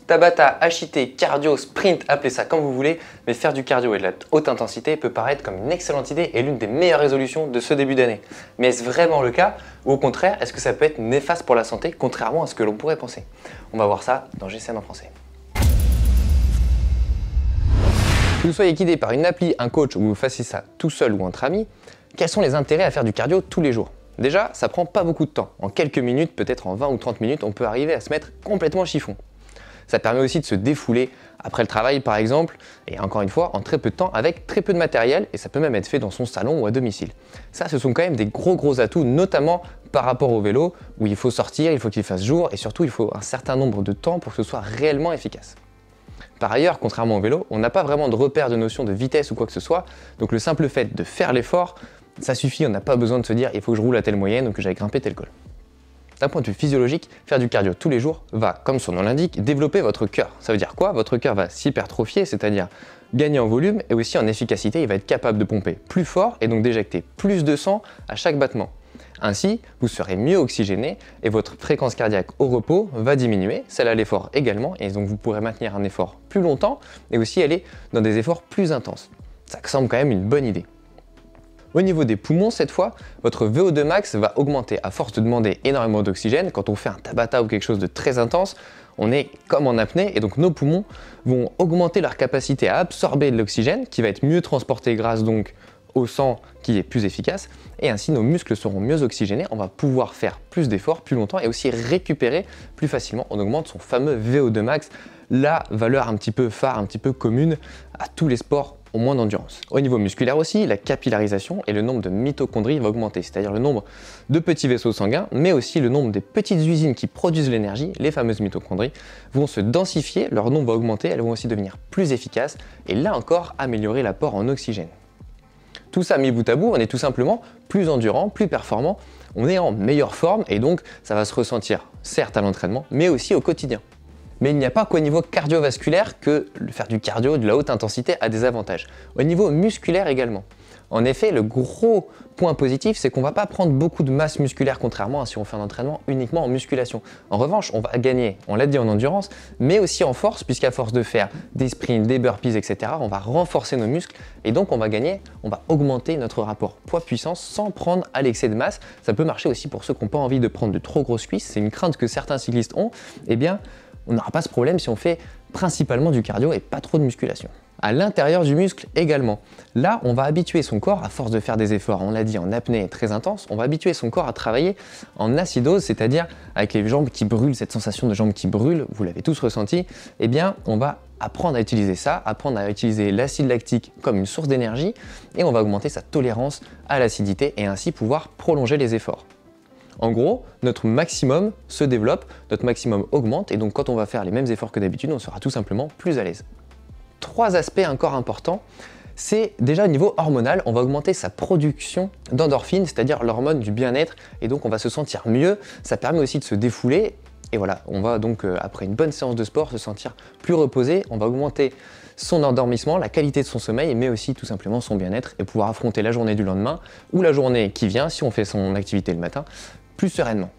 Tabata, HIIT, cardio, sprint, appelez ça comme vous voulez, mais faire du cardio et de la haute intensité peut paraître comme une excellente idée et l'une des meilleures résolutions de ce début d'année. Mais est-ce vraiment le cas? Ou au contraire, est-ce que ça peut être néfaste pour la santé, contrairement à ce que l'on pourrait penser? On va voir ça dans GCN en français. Que vous soyez guidé par une appli, un coach ou vous fassiez ça tout seul ou entre amis, quels sont les intérêts à faire du cardio tous les jours? Déjà, ça prend pas beaucoup de temps. En quelques minutes, peut-être en 20 ou 30 minutes, on peut arriver à se mettre complètement chiffon. Ça permet aussi de se défouler après le travail par exemple, et encore une fois en très peu de temps avec très peu de matériel, et ça peut même être fait dans son salon ou à domicile. Ça, ce sont quand même des gros atouts, notamment par rapport au vélo, où il faut sortir, il faut qu'il fasse jour, et surtout il faut un certain nombre de temps pour que ce soit réellement efficace. Par ailleurs, contrairement au vélo, on n'a pas vraiment de repère de notion de vitesse ou quoi que ce soit, donc le simple fait de faire l'effort, ça suffit, on n'a pas besoin de se dire il faut que je roule à telle moyenne ou que j'aille grimper tel col. D'un point de vue physiologique, faire du cardio tous les jours va, comme son nom l'indique, développer votre cœur. Ça veut dire quoi? Votre cœur va s'hypertrophier, c'est-à-dire gagner en volume et aussi en efficacité. Il va être capable de pomper plus fort et donc d'éjecter plus de sang à chaque battement. Ainsi, vous serez mieux oxygéné et votre fréquence cardiaque au repos va diminuer, celle à l'effort également, et donc vous pourrez maintenir un effort plus longtemps et aussi aller dans des efforts plus intenses. Ça semble quand même une bonne idée. Au niveau des poumons, cette fois, votre VO2 max va augmenter à force de demander énormément d'oxygène. Quand on fait un Tabata ou quelque chose de très intense, on est comme en apnée et donc nos poumons vont augmenter leur capacité à absorber de l'oxygène qui va être mieux transporté grâce donc au sang qui est plus efficace, et ainsi nos muscles seront mieux oxygénés, on va pouvoir faire plus d'efforts plus longtemps et aussi récupérer plus facilement. On augmente son fameux VO2 max, la valeur un petit peu phare, un petit peu commune à tous les sports au moins d'endurance. Au niveau musculaire aussi, la capillarisation et le nombre de mitochondries va augmenter, c'est-à-dire le nombre de petits vaisseaux sanguins, mais aussi le nombre des petites usines qui produisent l'énergie, les fameuses mitochondries, vont se densifier, leur nombre va augmenter, elles vont aussi devenir plus efficaces et là encore améliorer l'apport en oxygène. Tout ça mis bout à bout, on est tout simplement plus endurant, plus performant, on est en meilleure forme et donc ça va se ressentir certes à l'entraînement, mais aussi au quotidien. Mais il n'y a pas qu'au niveau cardiovasculaire que faire du cardio de la haute intensité a des avantages. Au niveau musculaire également. En effet, le gros point positif, c'est qu'on ne va pas prendre beaucoup de masse musculaire, contrairement à si on fait un entraînement uniquement en musculation. En revanche, on va gagner, on l'a dit, en endurance, mais aussi en force, puisqu'à force de faire des sprints, des burpees, etc., on va renforcer nos muscles et donc on va gagner, on va augmenter notre rapport poids-puissance sans prendre à l'excès de masse. Ça peut marcher aussi pour ceux qui n'ont pas envie de prendre de trop grosses cuisses. C'est une crainte que certains cyclistes ont. Eh bien, on n'aura pas ce problème si on fait principalement du cardio et pas trop de musculation. À l'intérieur du muscle également. Là, on va habituer son corps, à force de faire des efforts, on l'a dit, en apnée très intense, on va habituer son corps à travailler en acidose, c'est-à-dire avec les jambes qui brûlent, cette sensation de jambes qui brûlent, vous l'avez tous ressenti, eh bien, on va apprendre à utiliser ça, apprendre à utiliser l'acide lactique comme une source d'énergie et on va augmenter sa tolérance à l'acidité et ainsi pouvoir prolonger les efforts. En gros, notre maximum se développe, notre maximum augmente et donc quand on va faire les mêmes efforts que d'habitude, on sera tout simplement plus à l'aise. Trois aspects encore importants, c'est déjà au niveau hormonal, on va augmenter sa production d'endorphines, c'est-à-dire l'hormone du bien-être et donc on va se sentir mieux, ça permet aussi de se défouler et voilà, on va donc après une bonne séance de sport se sentir plus reposé, on va augmenter son endormissement, la qualité de son sommeil, mais aussi tout simplement son bien-être et pouvoir affronter la journée du lendemain ou la journée qui vient si on fait son activité le matin plus sereinement.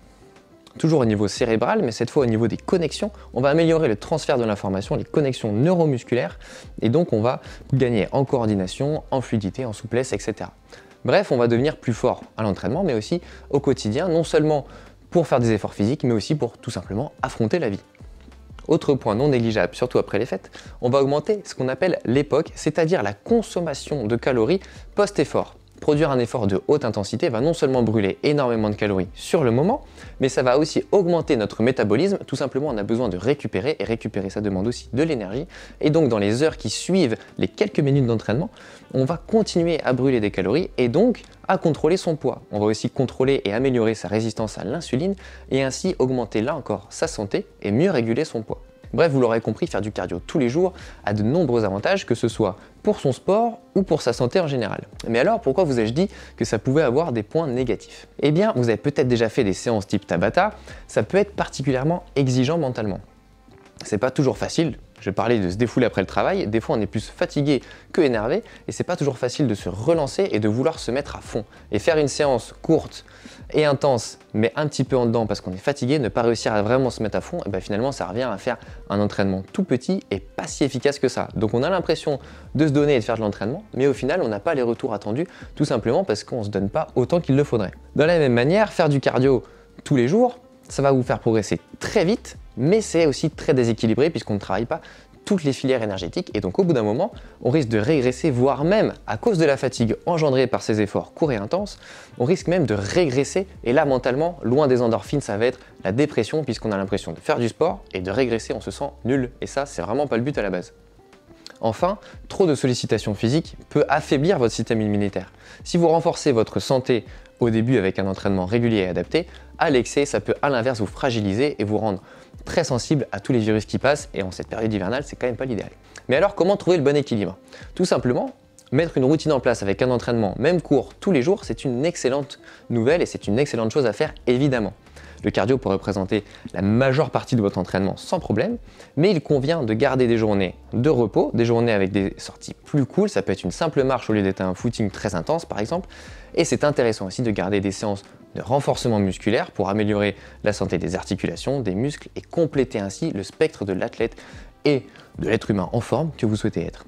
Toujours au niveau cérébral, mais cette fois au niveau des connexions, on va améliorer le transfert de l'information, les connexions neuromusculaires, et donc on va gagner en coordination, en fluidité, en souplesse, etc. Bref, on va devenir plus fort à l'entraînement, mais aussi au quotidien, non seulement pour faire des efforts physiques, mais aussi pour tout simplement affronter la vie. Autre point non négligeable, surtout après les fêtes, on va augmenter ce qu'on appelle l'EPOC, c'est-à-dire la consommation de calories post-effort. Produire un effort de haute intensité va non seulement brûler énormément de calories sur le moment, mais ça va aussi augmenter notre métabolisme. Tout simplement, on a besoin de récupérer, et récupérer, ça demande aussi de l'énergie. Et donc, dans les heures qui suivent les quelques minutes d'entraînement, on va continuer à brûler des calories et donc à contrôler son poids. On va aussi contrôler et améliorer sa résistance à l'insuline et ainsi augmenter là encore sa santé et mieux réguler son poids. Bref, vous l'aurez compris, faire du cardio tous les jours a de nombreux avantages, que ce soit pour son sport ou pour sa santé en général. Mais alors, pourquoi vous ai-je dit que ça pouvait avoir des points négatifs? Eh bien, vous avez peut-être déjà fait des séances type Tabata, ça peut être particulièrement exigeant mentalement. C'est pas toujours facile. Je parlais de se défouler après le travail, des fois on est plus fatigué que énervé et c'est pas toujours facile de se relancer et de vouloir se mettre à fond. Et faire une séance courte et intense mais un petit peu en dedans parce qu'on est fatigué, ne pas réussir à vraiment se mettre à fond, et ben finalement ça revient à faire un entraînement tout petit et pas si efficace que ça. Donc on a l'impression de se donner et de faire de l'entraînement, mais au final on n'a pas les retours attendus tout simplement parce qu'on se donne pas autant qu'il le faudrait. De la même manière, faire du cardio tous les jours, ça va vous faire progresser très vite, mais c'est aussi très déséquilibré puisqu'on ne travaille pas toutes les filières énergétiques et donc au bout d'un moment, on risque de régresser, voire même à cause de la fatigue engendrée par ces efforts courts et intenses, on risque même de régresser et là mentalement, loin des endorphines, ça va être la dépression puisqu'on a l'impression de faire du sport et de régresser, on se sent nul et ça, c'est vraiment pas le but à la base. Enfin, trop de sollicitations physiques peut affaiblir votre système immunitaire. Si vous renforcez votre santé au début avec un entraînement régulier et adapté, à l'excès, ça peut à l'inverse vous fragiliser et vous rendre très sensible à tous les virus qui passent et en cette période hivernale, c'est quand même pas l'idéal. Mais alors, comment trouver le bon équilibre? Tout simplement, mettre une routine en place avec un entraînement, même court, tous les jours, c'est une excellente nouvelle et c'est une excellente chose à faire évidemment. Le cardio peut représenter la majeure partie de votre entraînement sans problème, mais il convient de garder des journées de repos, des journées avec des sorties plus cool, ça peut être une simple marche au lieu d'être un footing très intense par exemple, et c'est intéressant aussi de garder des séances de renforcement musculaire pour améliorer la santé des articulations, des muscles et compléter ainsi le spectre de l'athlète et de l'être humain en forme que vous souhaitez être.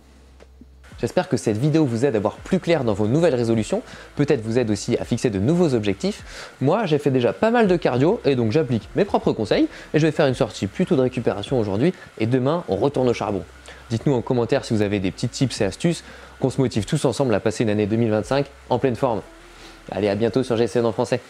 J'espère que cette vidéo vous aide à voir plus clair dans vos nouvelles résolutions, peut-être vous aide aussi à fixer de nouveaux objectifs. Moi, j'ai fait déjà pas mal de cardio et donc j'applique mes propres conseils et je vais faire une sortie plutôt de récupération aujourd'hui et demain, on retourne au charbon. Dites-nous en commentaire si vous avez des petits tips et astuces, qu'on se motive tous ensemble à passer une année 2025 en pleine forme. Allez, à bientôt sur GCN en français.